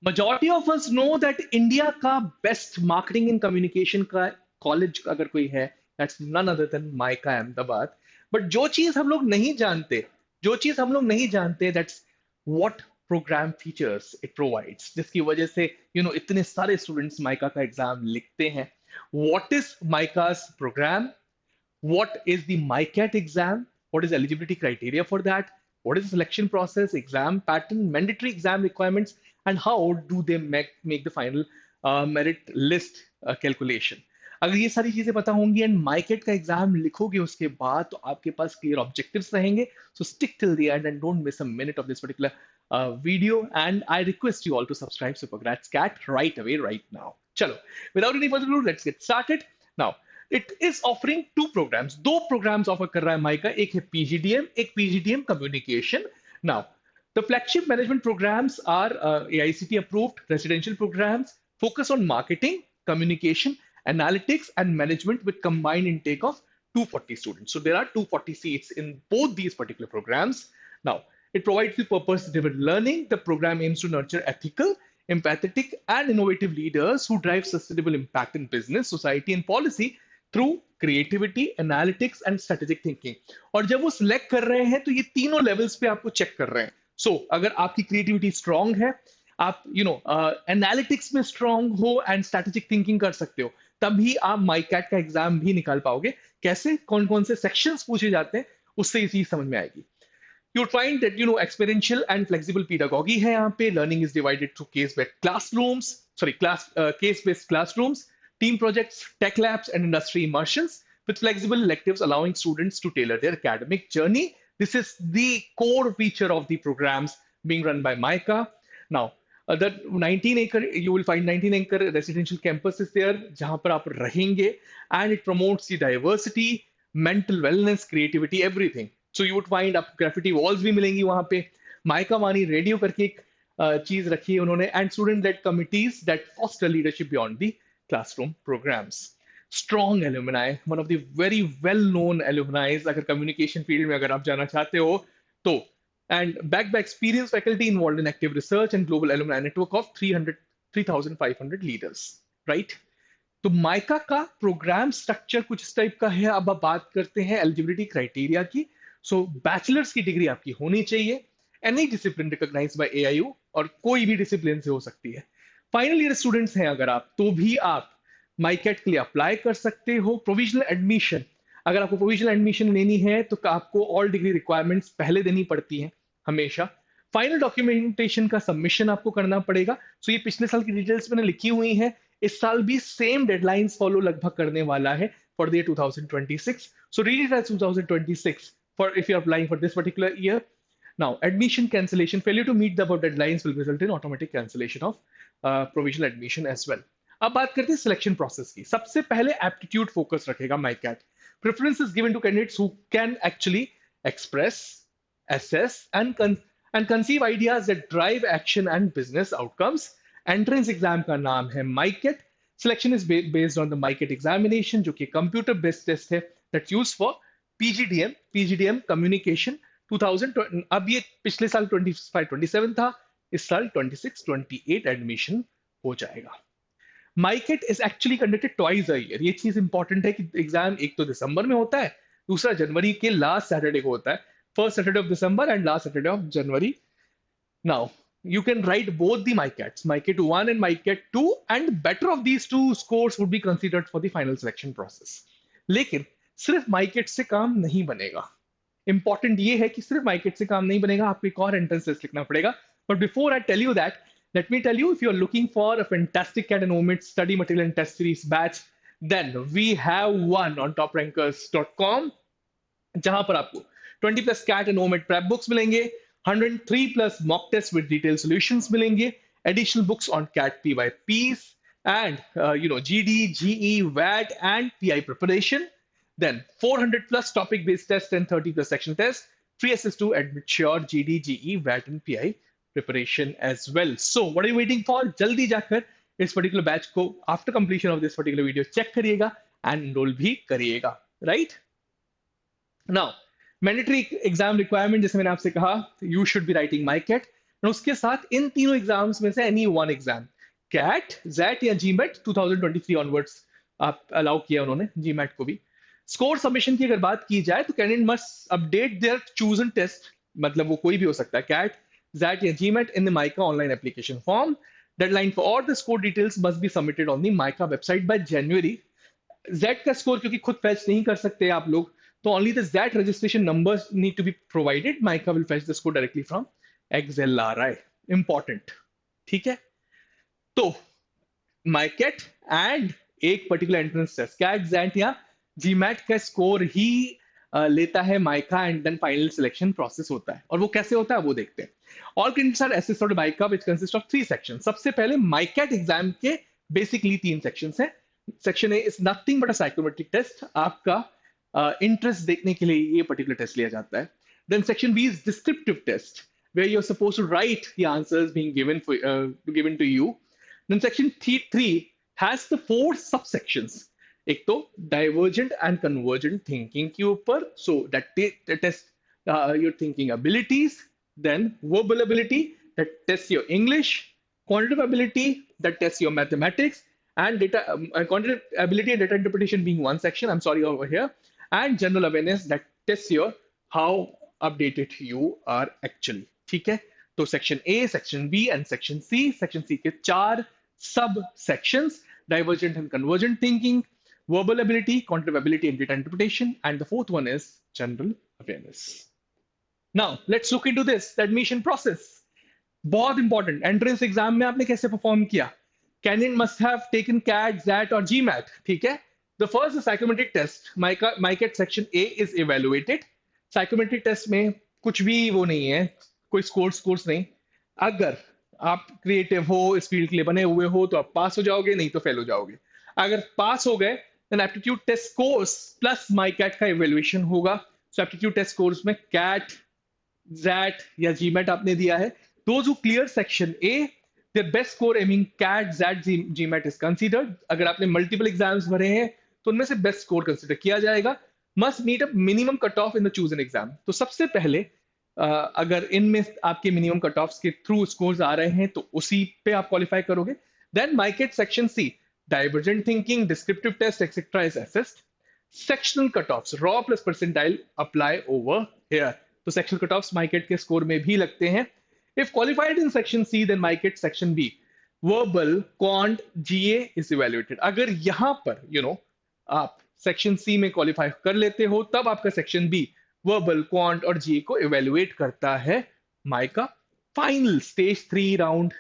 majority of us know that India का best marketing and communication का college अगर कोई है, that's none other than MICA Ahmedabad. But जो चीज हम लोग नहीं जानते, that's what program features it provides, जिसकी वजह से इतने सारे students MICA का exam लिखते हैं. What is MICA's program? What is the MyCat exam? What is eligibility criteria for that? What is the selection process, exam pattern, mandatory exam requirements, and how do they make the final merit list calculation? अगर ये सारी चीजें पता होंगी and माइकेट का exam लिखोगे उसके बाद तो आपके पास क्लियर ऑब्जेक्टिव्स रहेंगे. सो stick till the end and don't miss a minute of this particular video, and I request you all to subscribe Supergrats Cat right away, right now. Chalo, without any further ado, let's get started. Now, it is offering two programs. दो programs offer कर रहा है mica. एक है PGDM, एक PGDM Communication. Now, the flagship management programs are AICT approved residential programs, focus on marketing, communication, analytics, and management with combined intake of 240 students. So there are 240 seats in both these particular programs. Now, it provides the purpose-driven learning. The program aims to nurture ethical, empathetic, and innovative leaders who drive sustainable impact in business, society, and policy through creativity, analytics, and strategic thinking. और जब वो select कर रहे हैं तो ये तीनों levels पे आपको check कर रहे हैं. So अगर आपकी creativity strong है, आप analytics में strong हो and strategic thinking कर सकते हो, तभी आप MyCat का एग्जाम भी निकाल पाओगे. कैसे, कौन कौन से सेक्शंस पूछे जाते हैं, उससे ये चीज समझ में आएगी. You'll find that experiential and flexible pedagogy है यहाँ पे. Learning is divided through case-based classrooms, team projects, tech labs, and industry immersions with flexible electives allowing students to tailor their academic journey. This is the core feature of the programs being run by MICA. Now, the 19-acre, you will find 19-acre residential campus is there, जहाँ पर आप रहेंगे, and it promotes the diversity, mental wellness, creativity, everything. So you would find आप graffiti walls भी मिलेंगी वहाँ पे. Mica वानी रेडियो करके एक चीज रखी है उन्होंने, and student-led committees that foster leadership beyond the classroom programs. Strong alumni, one of the very well-known alumni. अगर communication field में अगर आप जाना चाहते हो तो, and backed by experienced faculty involved in active research and global alumni network of 3,500 leaders, right? तो mica का प्रोग्राम स्ट्रक्चर कुछ इस टाइप का है. अब आप बात करते हैं एलिजिबिलिटी क्राइटेरिया की. सो बैचलर्स की डिग्री आपकी होनी चाहिए, any discipline recognised by AIU, और कोई भी डिसिप्लिन से हो सकती है. फाइनल ईयर स्टूडेंट्स हैं अगर आप, तो भी आप माइकेट के लिए अप्लाई कर सकते हो. प्रोविजनल एडमिशन, अगर आपको प्रोविजनल एडमिशन लेनी है तो आपको ऑल डिग्री रिक्वायरमेंट्स पहले देनी पड़ती हैं हमेशा. फाइनल डॉक्यूमेंटेशन का सबमिशन आपको करना पड़ेगा. सो ये पिछले साल की डिटेल्स मैंने लिखी हुई हैं. इस साल भी सेम डेडलाइंस फॉलो लगभग करने वाला है for the year 2026. So read it as 2026 for if you're applying for this particular year. Now, admission cancellation, failure to meet the above deadlines will result in automatic cancellation of provisional admission as well. अब बात करते हैं selection process की. सबसे पहले aptitude focus रखेगा MICAT. Preference is given to candidates who can actually express, assess, and conceive ideas that drive action and business outcomes. Entrance exam का नाम है MyCat. Selection is based on the MyCat examination, जो कि computer based test है that's used for PGDM Communication 2020. अब ये पिछले साल 25-27 था, इस साल 26-28 एडमिशन हो जाएगा. MICAT is actually conducted twice a year. ये चीज इंपॉर्टेंट है कि एग्जाम एक तो दिसंबर में होता है, दूसरा जनवरी के लास्ट सैटरडे को होता है. First Saturday of December and last Saturday of January. Now you can write both the MyCats, MyCat 1 and MyCat 2, and better of these two scores would be considered for the final selection process. लेकिन सिर्फ माइकेट से काम नहीं बनेगा. Important ये है कि सिर्फ माइकेट से काम नहीं बनेगा, आपको एक और एंट्रेंस टेस्ट लिखना पड़ेगा. But before I tell you that, let me tell you, if you are looking for a fantastic CAT and OMIT study material and test series batch, then we have one on toprankers.com, जहां पर आपको 20+ CAT and OMIT prep books मिलेंगे, 103+ mock tests with detailed solutions मिलेंगे, additional books on CAT PYPs and GD, GE, VAT and PI preparation. Then 400+ topic-based tests and 30+ section tests, free access to admit sure GD, GE, VAT and PI preparation as well. So what are you waiting for? जल्दी जाकर इस particular batch को after completion of this particular video check करिएगा and enroll भी करिएगा, right? Now, mandatory exam requirement, जैसे मैंने आपसे कहा, you should be writing MyCat. और उसके साथ इन तीनों एग्जाम्स में से any one exam, CAT, XAT या जीमेट 2023 ऑनवर्ड्स आप अलाउ किया उन्होंने जीमेट को भी। स्कोर सबमिशन की अगर बात की जाए तो candidate must update their chosen test, मतलब वो कोई भी हो सकता है, कैट, जैट या GMAT, in the MICA online application form. Deadline for all the score details must be submitted on the MICA website by January. XAT का score क्योंकि खुद फैच नहीं कर सकते आप लोग, तो only the XAT registration numbers need to be provided, MICA will fetch the score directly from XLRI। Important, ठीक है। तो माइकेट एंड एक particular entrance test, CAT, XAT या जीमैट का स्कोर ही लेता है MICA, and then final selection process होता है। और वो कैसे होता है वो देखते हैं। All candidates are assessed by MICA which consist of 3 section. सबसे पहले माइकेट एग्जाम के बेसिकली 3 सेक्शंस हैं। Section A is nothing but a psychometric test, आपका इंटरेस्ट देखने के लिए ये पर्टिकुलर टेस्ट लिया जाता है। Then section B is descriptive test where you're supposed to write the answers being given to you. Then section 3 has the 4 subsections. एक तो divergent and convergent thinking के ऊपर, so that test your thinking abilities. Then verbal ability, that tests your English. Quantitative ability, that tests your mathematics. And quantitative ability and data interpretation being one section, I'm sorry, over here. And general awareness, that tests your how updated you are actually. ठीक है। तो section A, section B and section C. Section C के 4 सब sections, divergent and convergent thinking, verbal ability, quantitative ability and data interpretation, and the fourth one is general awareness. Now let's look into this admission process. बहुत important, entrance exam में आपने कैसे perform किया। Candidate must have taken CAT, XAT और GMAT, ठीक है। The first psychometric test, MICAT section A is evaluated. Psychometric test में कुछ भी वो नहीं है, कोई स्कोर्स नहीं। अगर आप क्रिएटिव हो, इस फील्ड के लिए बने हुए हो, तो आप पास हो जाओगे, नहीं तो फेल हो जाओगे। अगर पास हो गए then aptitude test course plus MICAT का इवेल्युएशन होगा। सो एप्टीट्यूड टेस्ट कोर्स में कैट, जैट या जीमेट आपने दिया है, those who clear section A, their best score aiming CAT, ZAT, GMAT is considered. अगर आपने मल्टीपल एग्जाम्स भरे हैं तो उनमें से बेस्ट स्कोर कंसिडर किया जाएगा। Must meet a minimum cut off in the chosen exam. तो सबसे पहले अगर इनमें आपके मिनिमम कट ऑफ के थ्रू स्कोर्स आ रहे हैं तो उसी पे आप क्वालिफाई करोगे। Then MICAT section C, divergent thinking, descriptive test etcetera is assessed. Sectional cut offs, raw plus percentile apply over here. तो सेक्शनल कट ऑफ्स माइकेट के स्कोर में भी लगते हैं। If qualified in section C, then MyKit section B, verbal, quant, GA is evaluated. अगर यहां पर आप सेक्शन C में क्वालिफाई कर लेते हो, तब आपका सेक्शन B वर्बल, क्वांट और GA को इवेल्युएट करता है माइका। फाइनल स्टेज 3 राउंड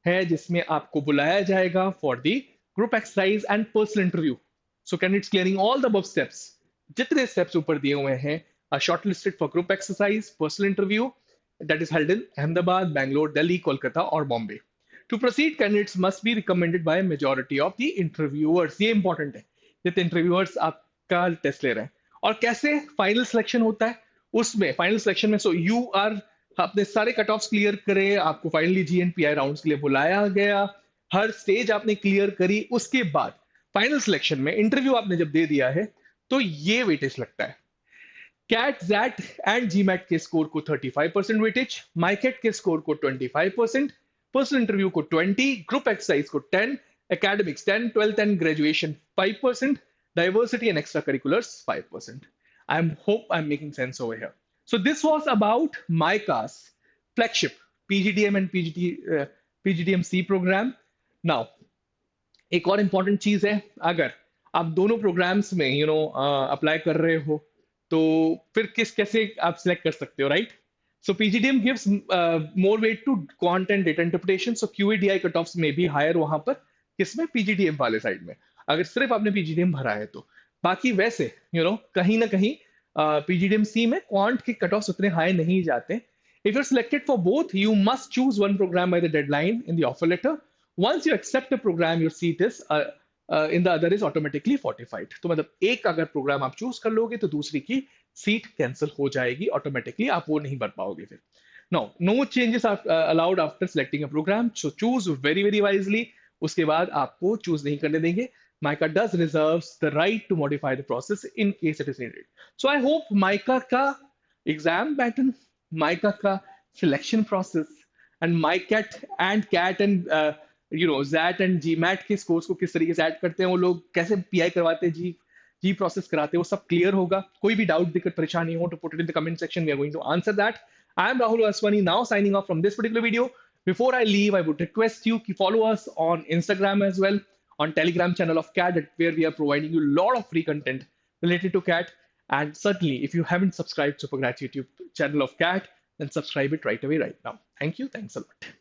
है जिसमें आपको बुलाया जाएगा for the group exercise and personal interview. So candidates clearing all the above steps, जितने स्टेप्स ऊपर दिए हुए हैं, are shortlisted for group exercise, personal interview that is held in Ahmedabad, Bangalore, Delhi, Kolkata or Bombay. To proceed, candidates must be recommended by a majority of the interviewers. ये important है, जितने interviewers आपका test ले रहे हैं। और कैसे final selection होता है, उसमें फाइनल सिलेक्शन में यू आर, आपने सारे कट ऑफ्स क्लियर करे, आपको फाइनली GNPI राउंड्स के लिए बुलाया गया, हर स्टेज आपने क्लियर करी, उसके बाद फाइनल सिलेक्शन में इंटरव्यू आपने जब दे दिया है तो ये वेटेज लगता है। कैट, जैट एंड जीमैट के स्कोर को 35% वेटेज, माइकेट के स्कोर को 25%, पर्सनल इंटरव्यू को 20, ग्रुप एक्सरसाइज को 10, academics 10, 12th and graduation 5%, diversity and extra curriculars 5%. I hope I'm making sense over here. So this was about MyCA's flagship PGDM and PGDM-C program. Now, एक और important चीज है, अगर आप दोनों programmes में अप्लाई कर रहे हो तो फिर कैसे आप सिलेक्ट कर सकते हो, right? So PGDM gives more weight to quant and data interpretation, so QADI cut offs में भी हायर वहां पर, किसमें, पीजीडीएम वाले साइड में, अगर सिर्फ आपने पीजीडीएम भरा है तो। बाकी वैसे कहीं ना कहीं पीजीडीएम सी में क्वांट के कट ऑफ्स उतने हाई नहीं जाते। If you're selected for both, you must choose one program by the deadline in the offer letter. Once you accept the program, your seat is in the other is automatically fortified. तो मतलब एक अगर programme आप choose कर लोगे तो दूसरी की सीट कैंसिल हो जाएगी ऑटोमेटिकली, आप वो नहीं भर पाओगे फिर। No changes are allowed after selecting a program, so choose very very wisely. उसके बाद आपको चूज नहीं करने देंगे। MyCA does reserves the right to modify the process in case it is needed. So I hope MyCA का exam pattern, MyCA का selection process and MyCat and CAT and ZAT and GMAT के scores को किस तरीके से add करते हैं, वो लोग कैसे PI करवाते हैं, जी प्रोसेस कराते हैं, वो सब क्लियर होगा. कोई भी डाउट दिक्कत परेशानी हो तो put it in the comment section. We are going to answer that. I am Rahul Aswani, now signing off from this particular video. Before I leave, I would request you to follow us on Instagram as well, on Telegram channel of CAT, where we are providing you a lot of free content related to CAT. And certainly, if you haven't subscribed to Supergrad YouTube channel of CAT, then subscribe it right away, right now. Thank you. Thanks a lot.